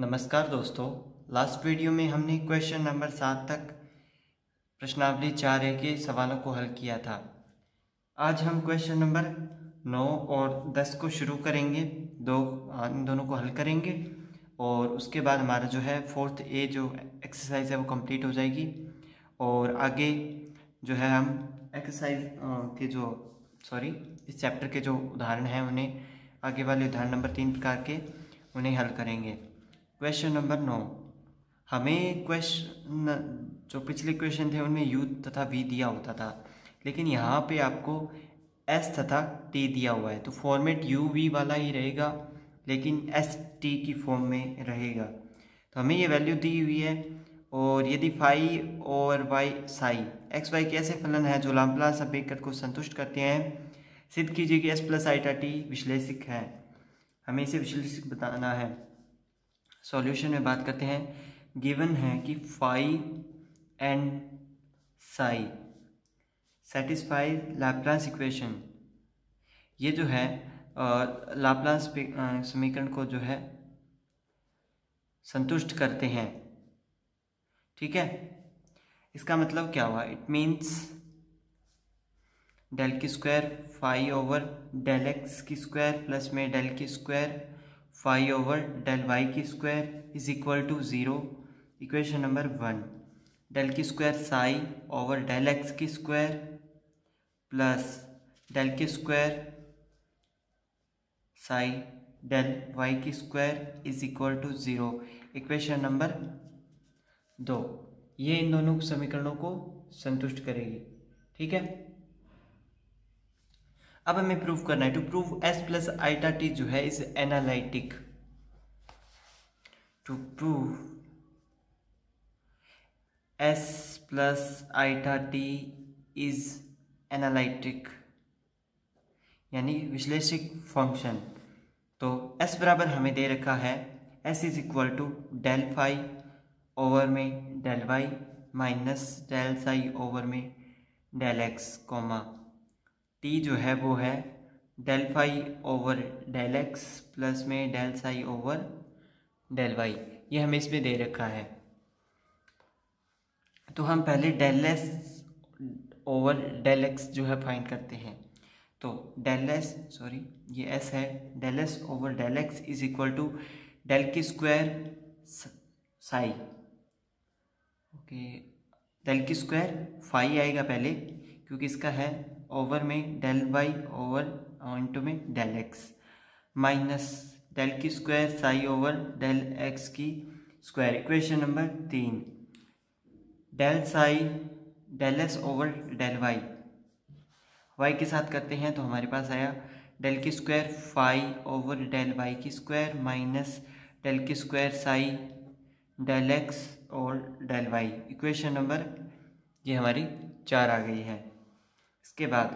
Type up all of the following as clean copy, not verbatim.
नमस्कार दोस्तों, last video में हमने क्वेश्चन नंबर 7 तक प्रश्नावली 4A के सवालों को हल किया था। आज हम क्वेश्चन नंबर 9 और 10 को शुरू करेंगे। इन दोनों को हल करेंगे और उसके बाद हमारा जो है 4th A जो एक्सरसाइज है वो कंप्लीट हो जाएगी। और आगे जो है हम एक्सरसाइज के इस चैप्टर के जो उदाहरण हैं उन्हें आगे वाले उदाहरण नंबर 3 प्रकार के उन्हें हल करेंगे। क्वेश्चन नंबर 9, हमें क्वेश्चन जो पिछले क्वेश्चन थे उनमें u तथा v दिया होता था, लेकिन यहाँ पे आपको s तथा t दिया हुआ है, तो फॉर्मेट u v वाला ही रहेगा लेकिन s t की फॉर्म में रहेगा। तो हमें ये वैल्यू दी हुई है और यदि फाई और y साई x y के ऐसे फलन है जो लाप्लास समीकरण को संतुष्ट करते हैं, सिद्ध कीजिए कि s प्लस आइटा t विश्लेषिक है। हमें इसे विश्लेषिक बताना है। सॉल्यूशन में बात करते हैं। गिवन है कि phi and psi satisfy Laplace equation. ये जो है लाप्लास समीकरण को जो है संतुष्ट करते हैं। ठीक है, इसका मतलब क्या हुआ? इट मीन्स डेल की square phi over del x की स्क्वायर प्लस में डेल की square phi over del Y की square is equal to 0। Equation number 1, del की square psi over del x की स्क्वायर प्लस डेल की square psi del Y की square is equal to 0। Equation number 2, ये इन दोनों समीकरणों को संतुष्ट करेगी। ठीक है, अब हमें प्रूव करना है। To prove s plus eta T जो है is analytic. To prove s plus eta T is analytic यानी विश्लेषिक फंक्शन। तो s बराबर हमें दे रखा है, s is equal to del phi over में del y minus del psi over में डेल एक्स कॉमा t जो है वो है del phi over del x plus में del psi over del Y. ये हमें इसमें दे रखा है। तो हम पहले del S over del x जो है फाइंड करते हैं। तो डेल एस ये एस है, del S over del x is equal to del की स्क्वायर साई। ओके, डेल की स्क्वायर फाई आएगा पहले क्योंकि इसका है ओवर में डेल वाई ओवर इंटू में डेल एक्स माइनस डेल की square psi over del x की square. Equation number 3, del psi del S over del y, y के साथ करते हैं तो हमारे पास आया डेल की square phi over del Y की स्क्वायर माइनस डेल की स्क्वायर साई डेल एक्स और डेल वाई। इक्वेशन नंबर ये हमारी 4 आ गई है। इसके बाद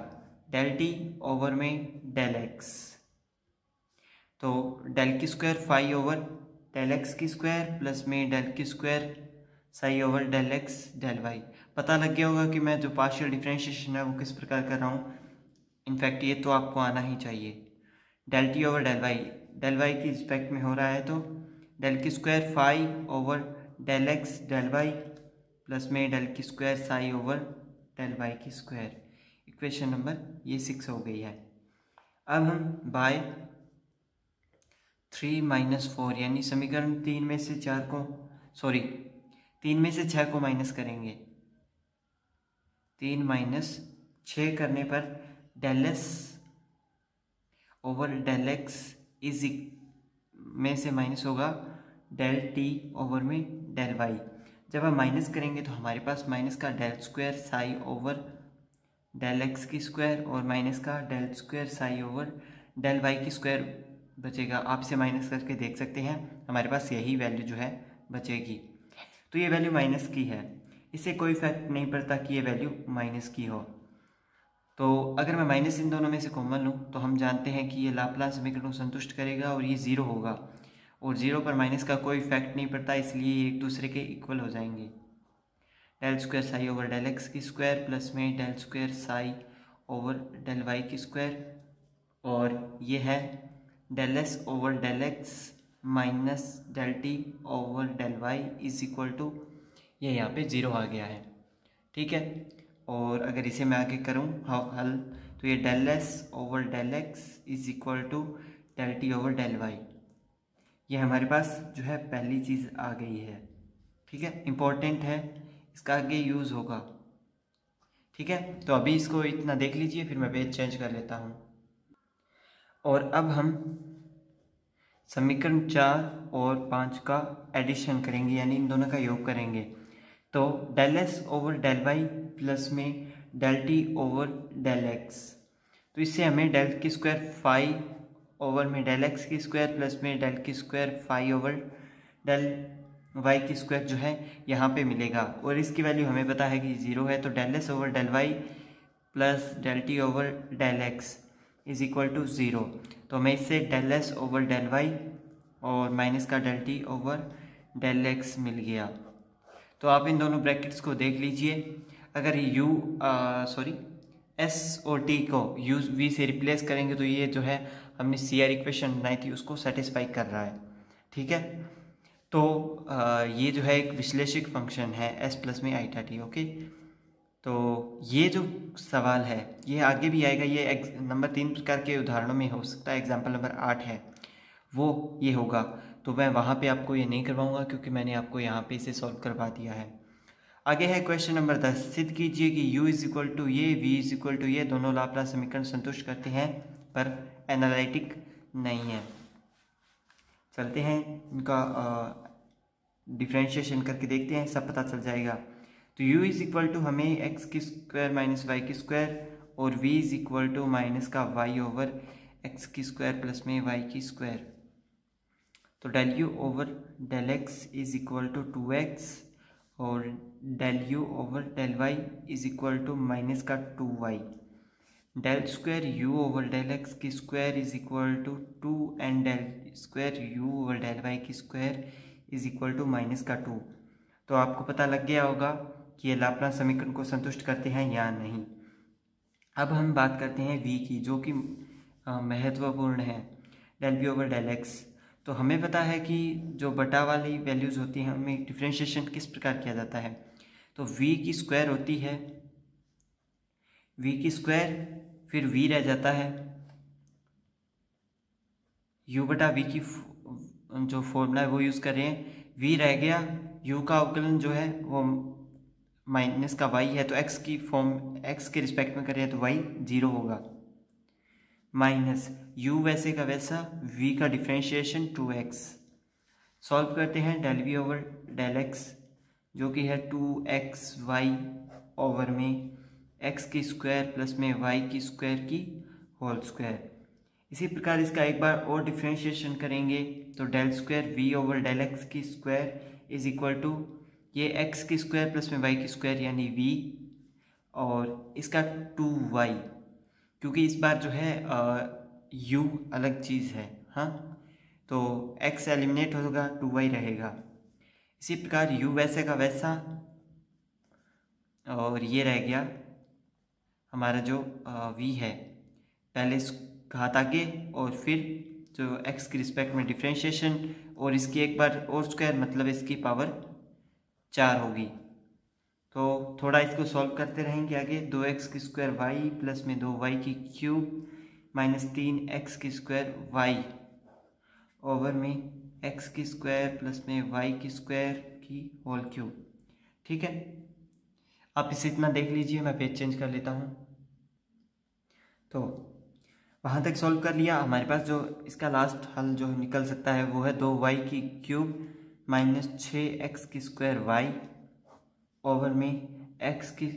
डेल टी ओवर में डेल एक्स, तो डेल की square phi over del x की स्क्वायर प्लस में डेल की square psi over del x del Y. पता लग गया होगा कि मैं जो पार्शियल डिफरेंशिएशन है वो किस प्रकार कर रहा हूँ। इनफैक्ट ये तो आपको आना ही चाहिए। Del T over del Y की रिस्पेक्ट में हो रहा है, तो डेल की square phi over del x del Y plus में डेल की square psi over del Y की स्क्वायर। इक्वेशन नंबर ये 6 हो गई है। अब हम बाय 3 माइनस 4 यानी समीकरण 3 में से 6 को माइनस करेंगे। 3 माइनस 6 करने पर del S over del x is में से माइनस होगा डेल टी ओवर में डेल वाई। जब हम माइनस करेंगे तो हमारे पास माइनस का del square psi over del x की स्क्वायर और माइनस का del square psi over del Y की स्क्वायर बचेगा। आप इसे माइनस करके देख सकते हैं, हमारे पास यही वैल्यू जो है बचेगी। तो ये वैल्यू माइनस की है, इससे कोई इफेक्ट नहीं पड़ता कि ये वैल्यू माइनस की हो। तो अगर मैं माइनस इन दोनों में से कॉमन लूँ तो हम जानते हैं कि ये लाप्लास समीकरण को संतुष्ट करेगा और ये 0 होगा, और 0 पर माइनस का कोई इफेक्ट नहीं पड़ता, इसलिए ये एक दूसरे के इक्वल हो जाएंगे। Del square psi over del x की स्क्वायर प्लस में del square psi over del Y की स्क्वायर, और ये है del S over del x minus del T over del Y is equal to, ये यहाँ पे 0 आ गया है, ठीक है। और अगर इसे मैं आगे करूँ हल, तो ये del S over del x is equal to del T over del Y, ये हमारे पास जो है पहली चीज़ आ गई है, ठीक है। इम्पोर्टेंट है, इसका आगे यूज़ होगा, ठीक है। तो अभी इसको इतना देख लीजिए, फिर मैं पेज चेंज कर लेता हूँ। और अब हम समीकरण 4 और 5 का एडिशन करेंगे, यानी इन दोनों का योग करेंगे। तो del S over del Y plus में del T over del x, तो इससे हमें डेल की स्क्वायर फाई ओवर में डेल एक्स की स्क्वायर प्लस में डेल की square phi over del Y की स्क्वायर जो है यहाँ पे मिलेगा। और इसकी वैल्यू हमें पता है कि 0 है, तो del S over del Y plus del T over del x is equal to 0। तो हमें इससे del S over del y और माइनस का del T over del x मिल गया। तो आप इन दोनों ब्रैकेट्स को देख लीजिए, अगर एस और टी को यू वी से रिप्लेस करेंगे तो ये जो है हमने सी आर इक्वेशन बनाई थी उसको सेटिस्फाई कर रहा है, ठीक है। तो ये जो है एक विश्लेषक फंक्शन है एस प्लस में आईटा टी, ओके। तो ये जो सवाल है ये आगे भी आएगा, ये नंबर 3 प्रकार के उदाहरणों में हो सकता है, एग्जाम्पल नंबर 8 है वो ये होगा। तो मैं वहाँ पे आपको ये नहीं करवाऊँगा क्योंकि मैंने आपको यहाँ पे इसे सॉल्व करवा दिया है। आगे है क्वेश्चन नंबर 10, सिद्ध कीजिए कि u इज इक्वल टू ये, v इज इक्वल टू ये दोनों लाप्लास समीकरण संतुष्ट करते हैं पर एनालिटिक नहीं है। चलते हैं इनका डिफ्रेंशिएशन करके देखते हैं, सब पता चल जाएगा। तो u इज इक्वल टू हमें x की स्क्वायर माइनस वाई की स्क्वायर और v is equal to minus का y ओवर x की स्क्वायर प्लस में y की स्क्वायर। तो del u over del x is equal to 2x और del u over del y is equal to minus का 2y। Del square u over del x की square is equal to 2 and del square u over del y की square is equal to minus का 2। तो आपको पता लग गया होगा कि ये लाप्लास समीकरण को संतुष्ट करते हैं या नहीं। अब हम बात करते हैं v की, जो कि महत्वपूर्ण है, del v over del x। तो हमें पता है कि जो बटा वाली वैल्यूज़ होती हैं उनमें डिफ्रेंशिएशन किस प्रकार किया जाता है। तो v की स्क्वायर होती है, v की स्क्वायर फिर v रह जाता है, u बटा v की जो फॉर्मूला है वो यूज़ कर रहे हैं, v रह गया, u का अवकलन जो है वो माइनस का y है, तो x की फॉर्म x के रिस्पेक्ट में करें तो y 0 होगा, माइनस u वैसे का वैसा, v का डिफ्रेंशिएशन 2x। सॉल्व करते हैं del v over del x जो कि है 2xy ओवर में x की स्क्वायर प्लस में y की स्क्वायर की होल स्क्वायर। इसी प्रकार इसका एक बार और डिफ्रेंशिएशन करेंगे तो del square v over del x की स्क्वायर इज इक्वल टू ये x की स्क्वायर प्लस में y की स्क्वायर यानी v और इसका 2y, क्योंकि इस बार जो है u अलग चीज़ है, हाँ, तो x एलिमिनेट होगा 2y रहेगा। इसी प्रकार u वैसे का वैसा और ये रह गया हमारा जो v है, पहले घात आगे और फिर जो x के रिस्पेक्ट में डिफ्रेंशिएशन और इसकी एक बार और स्क्वायर, मतलब इसकी पावर 4 होगी। तो थोड़ा इसको सॉल्व करते रहेंगे आगे। 2x की स्क्वायर वाई प्लस में 2y की क्यूब माइनस 3x की स्क्वायर वाई ओवर में x की स्क्वायर प्लस में y की स्क्वायर की होल क्यूब, ठीक है। आप इसे इतना देख लीजिए, मैं पेज चेंज कर लेता हूँ। तो वहाँ तक सॉल्व कर लिया, हमारे पास जो इसका लास्ट हल जो निकल सकता है वो है 2y की क्यूब माइनस 6x की स्क्वायर वाई ओवर में x की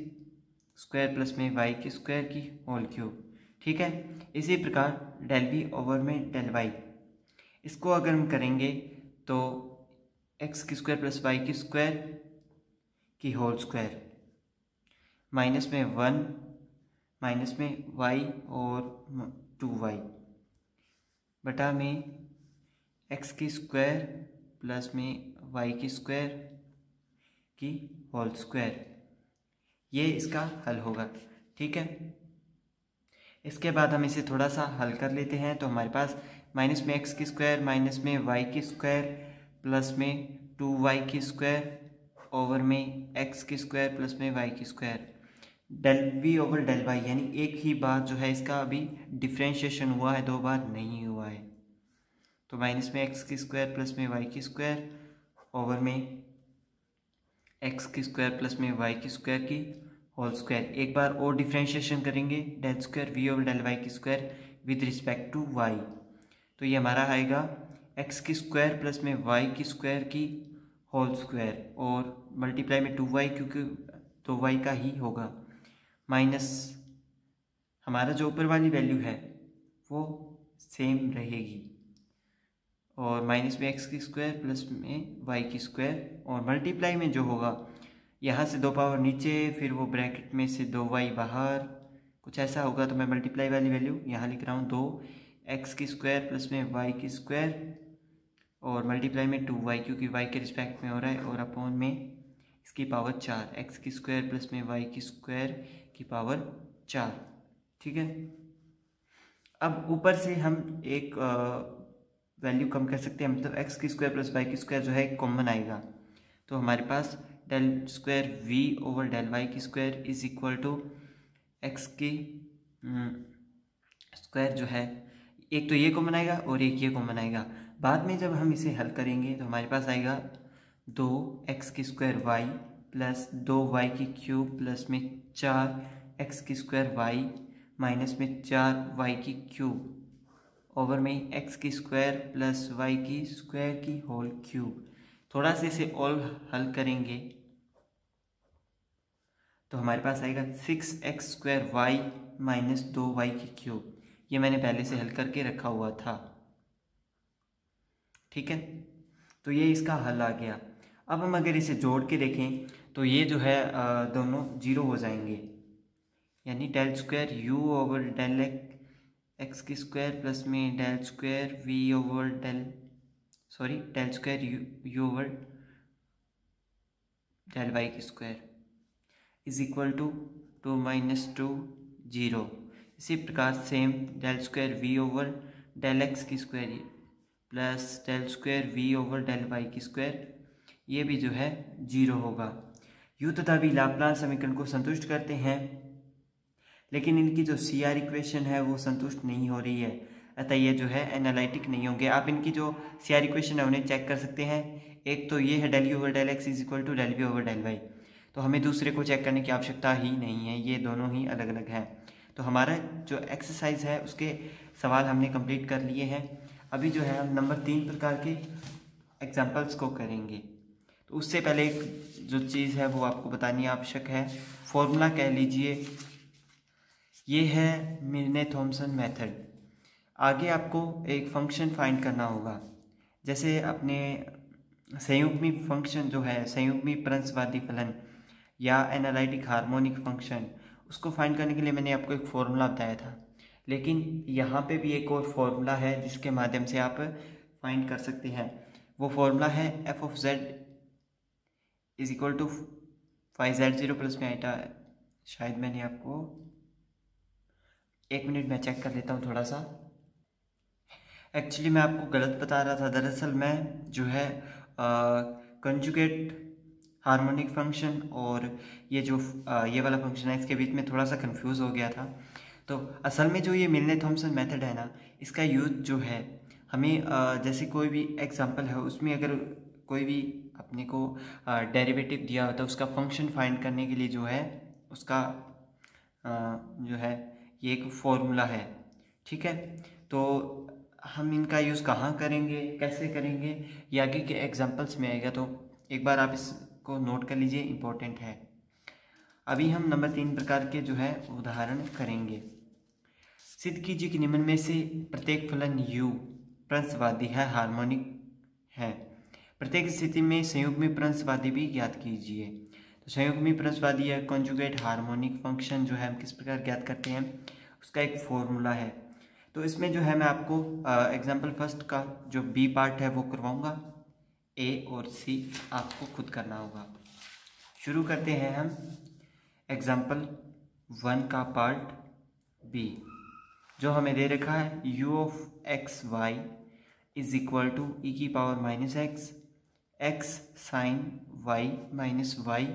स्क्वायर प्लस में y की स्क्वायर की होल क्यूब, ठीक है। इसी प्रकार डेल v ओवर में डेल y, इसको अगर हम करेंगे तो x की स्क्वायर प्लस y की स्क्वायर की होल स्क्वायर माइनस में 1 माइनस में y और 2y बटा में x की स्क्वायर प्लस में y की स्क्वायर की होल स्क्वायर, ये इसका हल होगा, ठीक है। इसके बाद हम इसे थोड़ा सा हल कर लेते हैं तो हमारे पास माइनस में एक्स की स्क्वायर माइनस में वाई की स्क्वायर प्लस में 2y की स्क्वायर ओवर में एक्स की स्क्वायर प्लस में वाई की square, del v over del y, यानी एक ही बार जो है इसका अभी डिफ्रेंशिएशन हुआ है, दो बार नहीं हुआ है। तो माइनस में एक्स की स्क्वायर प्लस में वाई की स्क्वायर ओवर में एक्स की स्क्वायर प्लस में वाई की स्क्वायर की होल स्क्वायर, एक बार और डिफ्रेंशिएशन करेंगे del square v over del Y की square with respect to y. तो ये हमारा आएगा एक्स की स्क्वायर प्लस में वाई की स्क्वायर की होल स्क्वायर और मल्टीप्लाई में 2y, क्योंकि 2y का ही होगा, माइनस हमारा जो ऊपर वाली वैल्यू है वो सेम रहेगी और माइनस में एक्स की स्क्वायर प्लस में वाई की स्क्वायर और मल्टीप्लाई में जो होगा यहाँ से 2 पावर नीचे, फिर वो ब्रैकेट में से 2y बाहर, कुछ ऐसा होगा। तो मैं मल्टीप्लाई वाली वैल्यू यहाँ लिख रहा हूँ 2x की स्क्वायर प्लस में y की स्क्वायर और मल्टीप्लाई में 2y, क्योंकि y के रिस्पेक्ट में हो रहा है, और अपॉन में इसकी पावर 4 एक्स की स्क्वायर प्लस में वाई की स्क्वायर की पावर 4। ठीक है, अब ऊपर से हम एक वैल्यू कम कर सकते हैं, मतलब एक्स की स्क्वायर प्लस वाई की स्क्वायर जो है कॉमन आएगा। तो हमारे पास del square v over del Y की square is equal to x की स्क्वायर जो है, एक तो ये कॉमन आएगा और एक ये कॉमन आएगा। बाद में जब हम इसे हल करेंगे तो हमारे पास आएगा 2x की स्क्वायर वाई प्लस 2y की क्यूब प्लस में 4x की स्क्वायर वाई माइनस में 4y की क्यूब ओवर में एक्स की स्क्वायर प्लस वाई की स्क्वायर की होल क्यूब। थोड़ा से इसे ऑल हल करेंगे तो हमारे पास आएगा 6x square Y minus 2y की क्यूब। ये मैंने पहले से हल करके रखा हुआ था। ठीक है, तो ये इसका हल आ गया। अब हम अगर इसे जोड़ के देखें तो ये जो है दोनों जीरो हो जाएंगे, यानी del square u over del x की स्क्वायर प्लस में del square v over del square u over del Y की स्क्वायर इज इक्वल टू 2 माइनस 2 0। इसी प्रकार same del square v over del x की square plus del square v over del Y की square, ये भी जो है जीरो होगा। यू तथा वी लाप्लास समीकरण को संतुष्ट करते हैं, लेकिन इनकी जो सी आर इक्वेशन है वो संतुष्ट नहीं हो रही है, अतः ये जो है एनालिटिक नहीं होंगे। आप इनकी जो सी आर इक्वेशन है उन्हें चेक कर सकते हैं। एक तो ये है del u over del x is equal to del v over del y, तो हमें दूसरे को चेक करने की आवश्यकता ही नहीं है, ये दोनों ही अलग अलग हैं। तो हमारा जो एक्सरसाइज है उसके सवाल हमने कंप्लीट कर लिए हैं। अभी जो है हम नंबर 3 प्रकार के एग्जाम्पल्स को करेंगे। तो उससे पहले एक जो चीज़ है वो आपको बतानी आवश्यक है। फॉर्मूला कह लीजिए, ये है मिलने थॉमसन मेथड। आगे आपको एक फंक्शन फाइंड करना होगा, जैसे अपने संयुग्मी फंक्शन जो है, संयुग्मी प्रंसवादी फलन या एनालिटिक हार्मोनिक फंक्शन, उसको फाइंड करने के लिए मैंने आपको एक फॉर्मूला बताया था। लेकिन यहाँ पे भी एक और फॉर्मूला है जिसके माध्यम से आप फाइंड कर सकते हैं। वो फॉर्मूला है f of z is equal to 5z0 plus में आइटा। शायद मैंने आपको, एक मिनट मैं चेक कर लेता हूँ थोड़ा सा। एक्चुअली मैं आपको गलत बता रहा था। दरअसल मैं जो है कंजुगेट हार्मोनिक फंक्शन और ये जो ये वाला फंक्शन है इसके बीच में थोड़ा सा कंफ्यूज हो गया था। तो असल में जो ये मिलने थॉमसन मेथड है ना, इसका यूज जो है हमें जैसे कोई भी एग्जांपल है उसमें अगर कोई भी अपने को डेरिवेटिव दिया होता है उसका फंक्शन फाइंड करने के लिए जो है उसका जो है ये एक फॉर्मूला है। ठीक है, तो हम इनका यूज़ कहाँ करेंगे, कैसे करेंगे, ये आगे के एग्जांपल्स में आएगा। तो एक बार आप इसको नोट कर लीजिए, इम्पोर्टेंट है। अभी हम नंबर 3 प्रकार के जो है उदाहरण करेंगे। सिद्ध कीजिए कि निम्न में से प्रत्येक फलन u प्रंसवादी है, हार्मोनिक है। प्रत्येक स्थिति में संयुग्मी प्रंसवादी भी ज्ञात कीजिए। तो संयुग्मी प्रंसवादी या कॉन्जुगेट हार्मोनिक फंक्शन जो है हम किस प्रकार ज्ञात करते हैं, उसका एक फॉर्मूला है। तो इसमें जो है मैं आपको एग्जाम्पल फर्स्ट का जो बी पार्ट है वो करवाऊंगा, ए और सी आपको खुद करना होगा। शुरू करते हैं हम एग्जाम्पल 1 का पार्ट बी। जो हमें दे रखा है u of x y is equal to e की power minus x x sine y minus y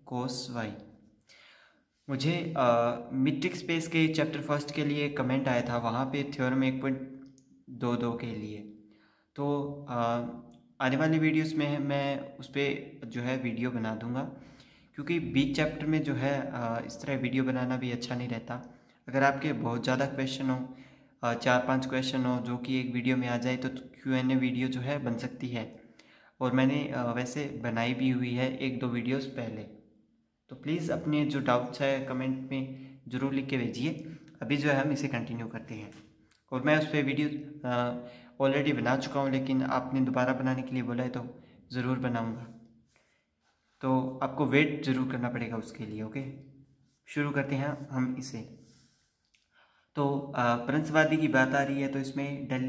cos y. मुझे मीट्रिक स्पेस के चैप्टर फर्स्ट के लिए कमेंट आया था, वहाँ पे थ्योरम 1.22 के लिए। तो आने वाली वीडियोस में मैं उस पर जो है वीडियो बना दूंगा, क्योंकि बीच चैप्टर में जो है इस तरह वीडियो बनाना भी अच्छा नहीं रहता। अगर आपके बहुत ज़्यादा क्वेश्चन हो, 4-5 क्वेश्चन हो जो कि एक वीडियो में आ जाए, तो Q&A वीडियो जो है बन सकती है। और मैंने वैसे बनाई भी हुई है 1-2 वीडियोस पहले। तो प्लीज़ अपने जो डाउट्स है कमेंट में ज़रूर लिख के भेजिए। अभी जो है हम इसे कंटिन्यू करते हैं। और मैं उस पर वीडियो ऑलरेडी बना चुका हूँ, लेकिन आपने दोबारा बनाने के लिए बोला है तो ज़रूर बनाऊँगा। तो आपको वेट ज़रूर करना पड़ेगा उसके लिए। ओके, शुरू करते हैं हम इसे। तो परंसवादी की बात आ रही है, तो इसमें डेल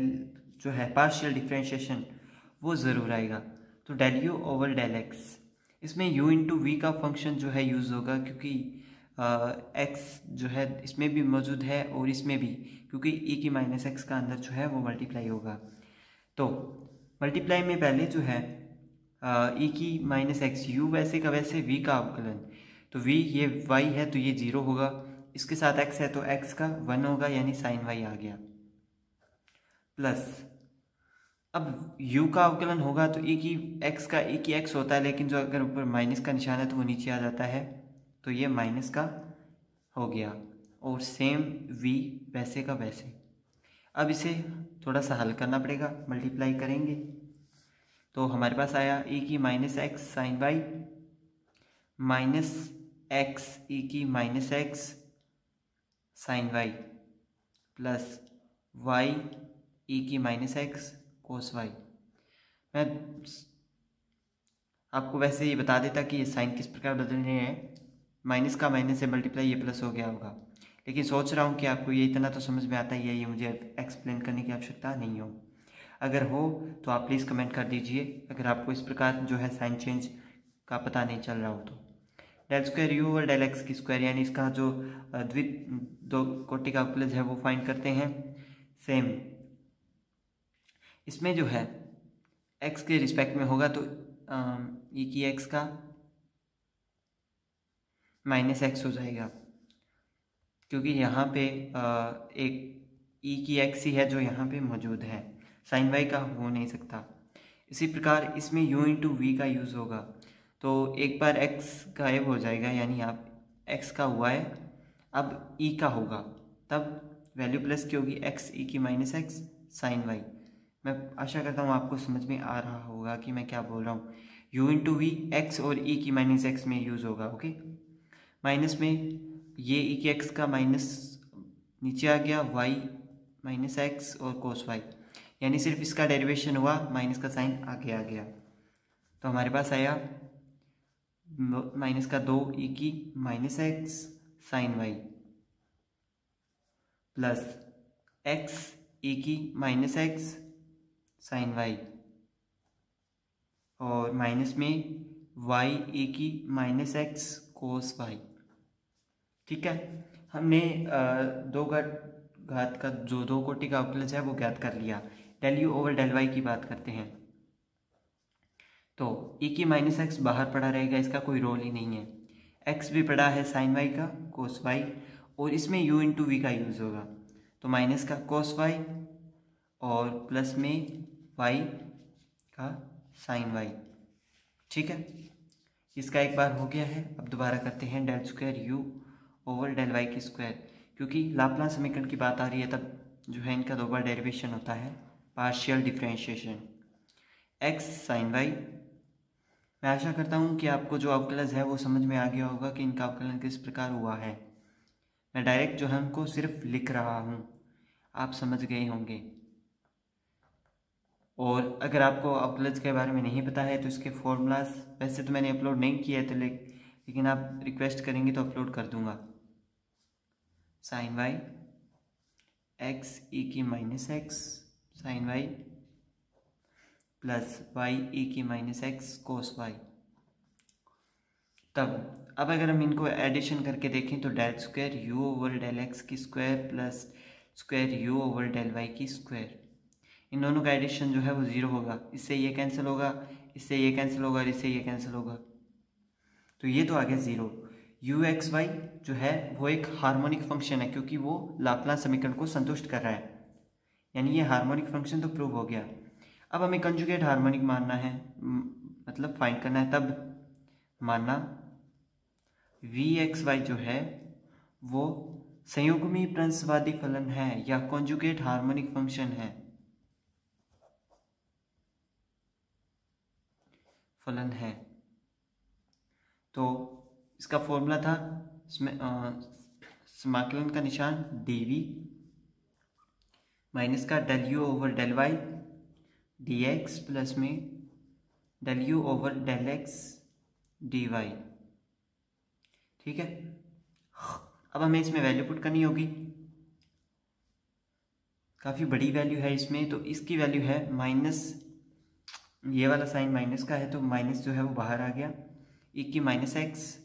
जो है पार्शियल डिफरेंशिएशन वो ज़रूर आएगा। तो del u over del x, इसमें u इंटू वी का फंक्शन जो है यूज़ होगा, क्योंकि एक्स जो है इसमें भी मौजूद है और इसमें भी, क्योंकि e की माइनस एक्स का अंदर जो है वो मल्टीप्लाई होगा। तो मल्टीप्लाई में पहले जो है e की माइनस एक्स, u वैसे का वैसे, v का अवकलन। तो v ये y है तो ये 0 होगा, इसके साथ x है तो x का 1 होगा, यानी साइन y आ गया। प्लस अब u का अवकलन होगा तो e की x होता है, लेकिन जो अगर ऊपर माइनस का निशान है तो वो नीचे आ जाता है, तो ये माइनस का हो गया। और सेम v वैसे का वैसे। अब इसे थोड़ा सा हल करना पड़ेगा, मल्टीप्लाई करेंगे तो हमारे पास आया e की minus x sine y minus x e की minus x sine y plus y e की माइनस एक्स कोस वाई। मैं आपको वैसे ही बता देता कि ये साइन किस प्रकार बदलने हैं। माइनस का माइनस से मल्टीप्लाई, ये प्लस हो गया होगा, लेकिन सोच रहा हूँ कि आपको ये इतना तो समझ में आता ही है, ये मुझे एक्सप्लेन करने की आवश्यकता नहीं हो। अगर हो तो आप प्लीज़ कमेंट कर दीजिए, अगर आपको इस प्रकार जो है साइन चेंज का पता नहीं चल रहा हो तो। डेल स्क्वायर यू और डेल एक्स की स्क्वायर, यानी इसका जो दो कोटि का अवकलज है वो फाइंड करते हैं। सेम इसमें जो है x के रिस्पेक्ट में होगा, तो e की x का माइनस एक्स हो जाएगा, क्योंकि यहाँ पे एक e की x ही है जो यहाँ पे मौजूद है, साइन y का हो नहीं सकता। इसी प्रकार इसमें u इंटू वी का यूज़ होगा, तो एक बार x गायब हो जाएगा, यानी आप x का हुआ है, अब e का होगा, तब वैल्यू प्लस की होगी x e की माइनस एक्स साइन वाई। मैं आशा करता हूँ आपको समझ में आ रहा होगा कि मैं क्या बोल रहा हूँ। u इंटू वी एक्स और e की माइनस एक्स में यूज़ होगा। ओके, माइनस में ये e की x का माइनस नीचे आ गया, y माइनस एक्स और कोस वाई, यानी सिर्फ इसका डेरिवेशन हुआ, माइनस का साइन आगे आ गया। तो हमारे पास आया माइनस का 2 e की minus x sine y plus x e की माइनस एक्स साइन वाई और माइनस में y e की माइनस एक्स कोस वाई। ठीक है, हमने दो घात का जो दो कोटि का अवकलज है वो ज्ञात कर लिया। Del u over del Y की बात करते हैं, तो e की माइनस एक्स बाहर पड़ा रहेगा, इसका कोई रोल ही नहीं है। x भी पड़ा है साइन वाई का कोस वाई, और इसमें u इंटू वी का यूज़ होगा, तो माइनस का कोस वाई और प्लस में y का साइन वाई। ठीक है, इसका एक बार हो गया है। अब दोबारा करते हैं del square u over del Y की स्क्वायर, क्योंकि लाप्लास समीकरण की बात आ रही है, तब जो है इनका दो बार डेरिवेशन होता है, partial differentiation x sine y. मैं आशा करता हूँ कि आपको जो अवकलज है वो समझ में आ गया होगा कि इनका अवकलन किस प्रकार हुआ है। मैं डायरेक्ट जो है उनको सिर्फ लिख रहा हूँ, आप समझ गए होंगे। और अगर आपको अवकलज के बारे में नहीं पता है तो इसके फॉर्मूलाज वैसे तो मैंने अपलोड नहीं किया है, तो लेकिन आप रिक्वेस्ट करेंगे तो अपलोड कर दूंगा। साइन वाई एक्स ई की minus x sine y plus y e की माइनस एक्स कोस वाई। तब अब अगर हम इनको एडिशन करके देखें तो del square u over del x की square plus square u over del Y की स्क्वायर। इन दोनों का एडिशन जो है वो 0 होगा, इससे ये कैंसिल होगा, इससे ये कैंसिल होगा और इससे ये कैंसिल होगा, तो ये तो आ गया 0। यू एक्स वाई जो है वो एक हार्मोनिक फंक्शन है क्योंकि वो लाप्लास समीकरण को संतुष्ट कर रहा है, यानी ये हार्मोनिक फंक्शन तो प्रूव हो गया। अब हमें कंजुगेट हार्मोनिक मानना है, मतलब फाइंड करना है, तब मानना वी एक्स वाई जो है वो संयुग्मी प्रंसवादी फलन है या कंजुगेट हार्मोनिक फंक्शन है, फलन है। तो इसका फॉर्मूला था, इसमें समाकलन का निशान dv माइनस का del u over del y dx plus में del u over del x dy। ठीक है, अब हमें इसमें वैल्यू पुट करनी होगी, काफ़ी बड़ी वैल्यू है इसमें, तो इसकी वैल्यू है माइनस, ये वाला साइन माइनस का है तो माइनस जो है वो बाहर आ गया, e की माइनस एक्स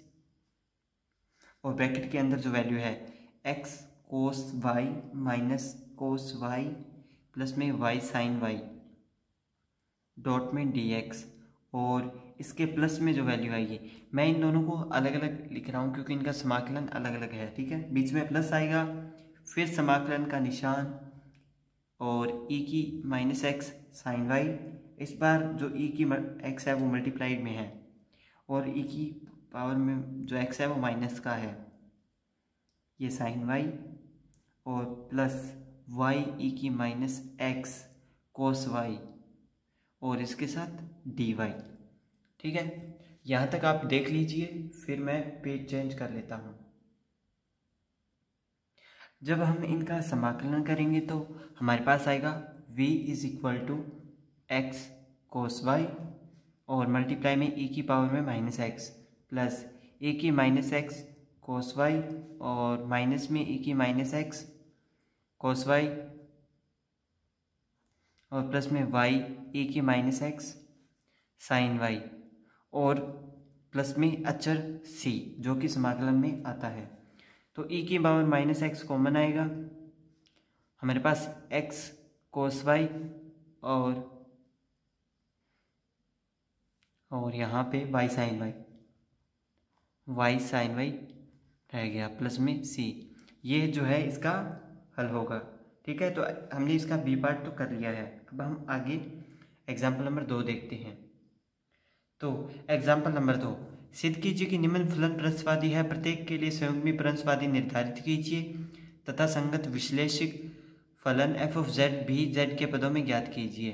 और ब्रैकेट के अंदर जो वैल्यू है x cos y minus cos y plus में y साइन वाई डॉट में dx, और इसके प्लस में जो वैल्यू आएगी, मैं इन दोनों को अलग अलग लिख रहा हूँ क्योंकि इनका समाकलन अलग अलग है। ठीक है, बीच में प्लस आएगा, फिर समाकलन का निशान और e की माइनस एक्स साइन वाई, इस बार जो e की x है वो मल्टीप्लाइड में है और e की पावर में जो x है वो माइनस का है, ये साइन वाई और प्लस y e की माइनस एक्स कोस वाई और इसके साथ dy। ठीक है, यहाँ तक आप देख लीजिए, फिर मैं पेज चेंज कर लेता हूँ। जब हम इनका समाकलन करेंगे तो हमारे पास आएगा v is equal to x cos y और मल्टीप्लाई में e की पावर में माइनस एक्स प्लस e की माइनस एक्स कोस वाई और माइनस में e की माइनस एक्स कोस वाई और प्लस में y e की माइनस एक्स साइन वाई और प्लस में अचर c जो कि समाकलन में आता है। तो e की पावर माइनस एक्स कॉमन आएगा, हमारे पास x कोस वाई और यहाँ पे y साइन वाई रह गया प्लस में c, ये जो है इसका हल होगा। ठीक है, तो हमने इसका बी पार्ट तो कर लिया है, अब हम आगे एग्जाम्पल नंबर 2 देखते हैं। तो एग्जाम्पल नंबर 2, सिद्ध कीजिए कि निम्न फलन प्रंसवादी है, प्रत्येक के लिए संयुग्मी प्रंसवादी निर्धारित कीजिए तथा संगत विश्लेषिक फलन f ऑफ z भी z के पदों में ज्ञात कीजिए।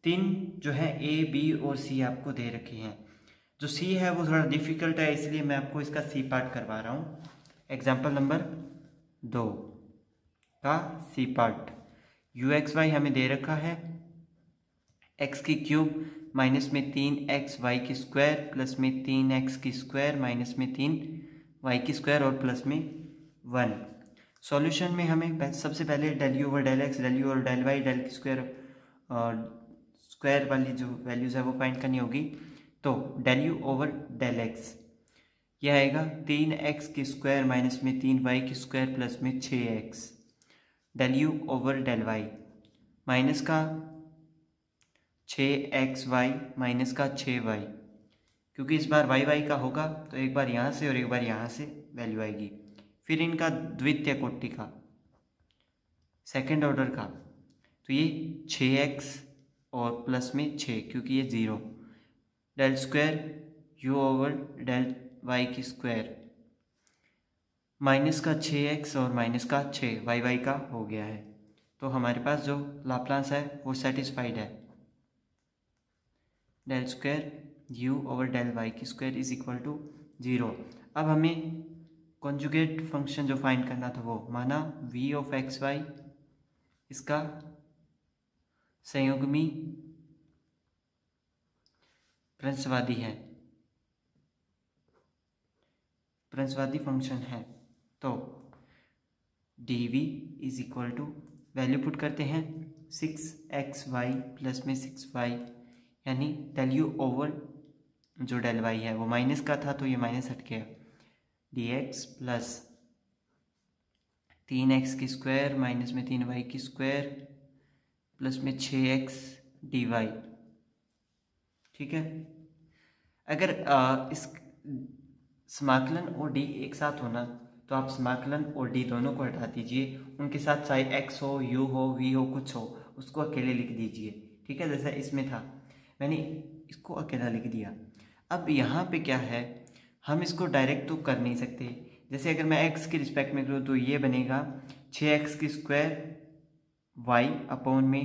3 जो है a b और c आपको दे रखे हैं, जो c है वो थोड़ा डिफिकल्ट है इसलिए मैं आपको इसका c पार्ट करवा रहा हूँ। एग्जाम्पल नंबर 2 का c part, u x y हमें दे रखा है, x की क्यूब माइनस में 3x वाई की स्क्वायर प्लस में 3x की स्क्वायर माइनस में 3y की स्क्वायर और प्लस में 1। सॉल्यूशन में हमें सबसे पहले del u over del x, del u over del y, del की स्क्वायर स्क्वायर वाली जो वैल्यूज है वो फाइंड करनी होगी। तो del u over del x यह आएगा 3x की स्क्वायर माइनस में 3y की स्क्वायर प्लस में 6x। Del u over del y minus का 6xy माइनस का 6y, क्योंकि इस बार y का होगा तो एक बार यहाँ से और एक बार यहाँ से वैल्यू आएगी। फिर इनका द्वितीय कोटि का सेकंड ऑर्डर का, तो ये 6x और प्लस में 6 क्योंकि ये 0, del square u over del y की स्क्वायर माइनस का 6x और माइनस का 6 y का हो गया है। तो हमारे पास जो लाप्लास है वो सेटिस्फाइड है। Del square u over del y की स्क्वायर इज इक्वल टू 0। अब हमें कॉन्जुगेट फंक्शन जो फाइंड करना था वो माना v ऑफ एक्स वाई इसका संयुग्मी प्रंसवादी है, प्रंसवादी फंक्शन है। तो dv is equal to value put करते हैं 6xy प्लस में 6y, यानी डेल यू ओवर जो डेल वाई है वो माइनस का था तो ये माइनस हट गया, dx प्लस 3x² माइनस में 3y² प्लस में 6x dy। ठीक है, अगर इस समाकलन और d एक साथ होना तो आप समाकलन और d दोनों को हटा दीजिए, उनके साथ चाहे x हो, u हो, v हो, कुछ हो, उसको अकेले लिख दीजिए। ठीक है, जैसा इसमें था मैंने इसको अकेला लिख दिया। अब यहाँ पे क्या है, हम इसको डायरेक्ट तो कर नहीं सकते। जैसे अगर मैं x के रिस्पेक्ट में करूँ तो ये बनेगा 6x² y अपॉन में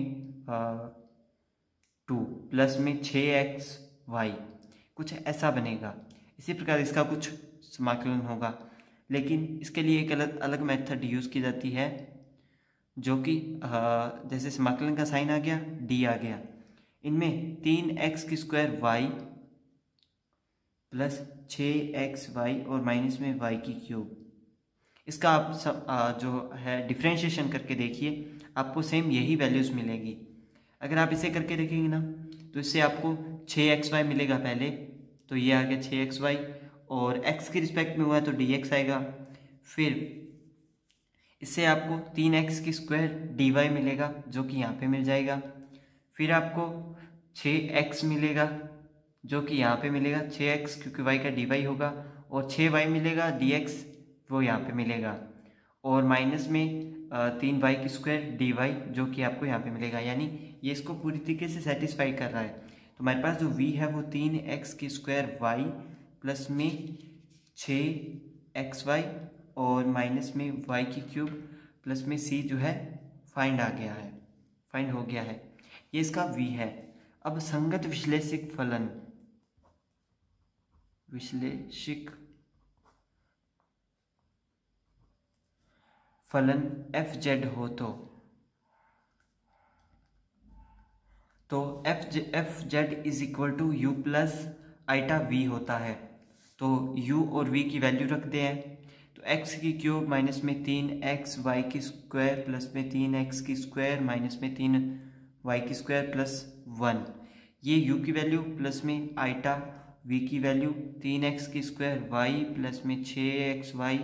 2 प्लस में 6xy, कुछ ऐसा बनेगा। इसी प्रकार इसका कुछ समाकलन होगा, लेकिन इसके लिए एक अलग मेथड यूज़ की जाती है, जो कि जैसे समाकलन का साइन आ गया, d आ गया, इनमें 3x² y प्लस 6xy और माइनस में y³। इसका आप जो है डिफ्रेंशिएशन करके देखिए, आपको सेम यही वैल्यूज़ मिलेगी। अगर आप इसे करके देखेंगे ना तो इससे आपको 6xy मिलेगा पहले, तो ये आ गया 6xy, और x के रिस्पेक्ट में हुआ है तो dx आएगा। फिर इससे आपको 3x² dy मिलेगा, जो कि यहाँ पे मिल जाएगा। फिर आपको 6x मिलेगा, जो कि यहाँ पे मिलेगा 6x, क्योंकि y का dy होगा, और 6y मिलेगा dx, वो यहाँ पे मिलेगा, और माइनस में 3y² dy, जो कि आपको यहाँ पे मिलेगा। यानी ये इसको पूरी तरीके से सेटिस्फाई कर रहा है। तो हमारे पास जो v है वो 3x² y प्लस में 6xy और माइनस में y³ प्लस में c जो है फाइंड हो गया है। ये इसका v है। अब संगत विश्लेषिक फलन fz हो तो fz is equal to u plus iota v होता है। तो u और v की वैल्यू रखते हैं, तो x³ माइनस में 3xy² प्लस में 3x² माइनस में 3y² प्लस 1, ये u की वैल्यू प्लस में आइटा v की वैल्यू 3x² y प्लस में 6xy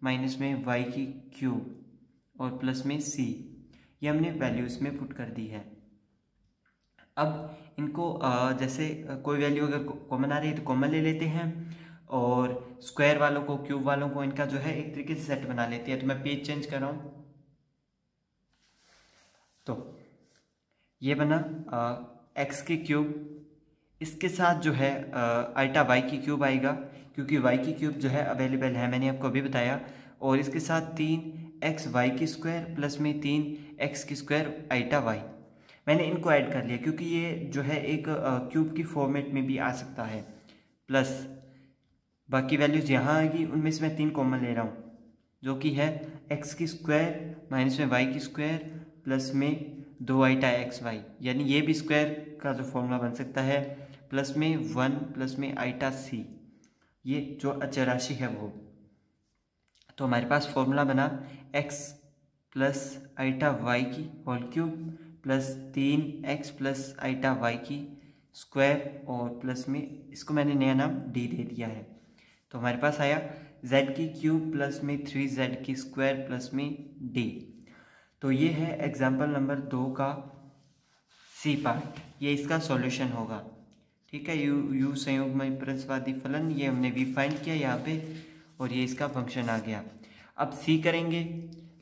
माइनस में y³ और प्लस में c, ये हमने वैल्यू इसमें पुट कर दी है। अब इनको जैसे कोई वैल्यू अगर कॉमन आ रही है तो कॉमन ले लेते हैं, और स्क्वायर वालों को, क्यूब वालों को, इनका जो है एक तरीके से सेट बना लेते हैं। तो मैं पेज चेंज कर रहा हूँ, तो ये बना x³, इसके साथ जो है आइटा y³ आएगा, क्योंकि y³ जो है अवेलेबल है, मैंने आपको अभी बताया, और इसके साथ 3xy² प्लस में 3x² आइटा y, मैंने इनको ऐड कर लिया क्योंकि ये जो है एक क्यूब की फॉर्मेट में भी आ सकता है। प्लस बाकी वैल्यूज़ यहाँ आएगी, उनमें से मैं 3 कॉमन ले रहा हूँ, जो कि है x² माइनस में y² प्लस में 2 आइटा xy, यानी ये भी स्क्वायर का जो फॉर्मूला बन सकता है, प्लस में 1 प्लस में आइटा c, ये जो अचर राशि है वो। तो हमारे पास फॉर्मूला बना x plus iota y³ plus 3x plus iota y² और प्लस में इसको मैंने नया नाम d दे दिया है। तो हमारे पास आया z³ प्लस में 3z² प्लस में d। तो ये है एग्जाम्पल नंबर 2 का सी पार्ट, ये इसका सॉल्यूशन होगा। ठीक है, यू संयुग्म प्रसवादी फलन, ये हमने v फाइंड किया यहाँ पे, और ये इसका फंक्शन आ गया। अब सी करेंगे,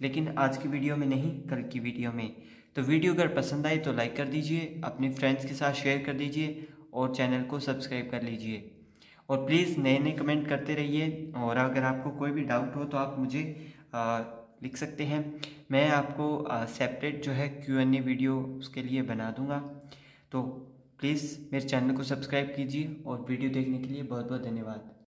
लेकिन आज की वीडियो में नहीं, कल की वीडियो में। तो वीडियो अगर पसंद आए तो लाइक कर दीजिए, अपने फ्रेंड्स के साथ शेयर कर दीजिए, और चैनल को सब्सक्राइब कर लीजिए, और प्लीज़ नए नए कमेंट करते रहिए। और अगर आपको कोई भी डाउट हो तो आप मुझे लिख सकते हैं, मैं आपको सेपरेट जो है Q&A वीडियो उसके लिए बना दूंगा। तो प्लीज़ मेरे चैनल को सब्सक्राइब कीजिए, और वीडियो देखने के लिए बहुत बहुत धन्यवाद।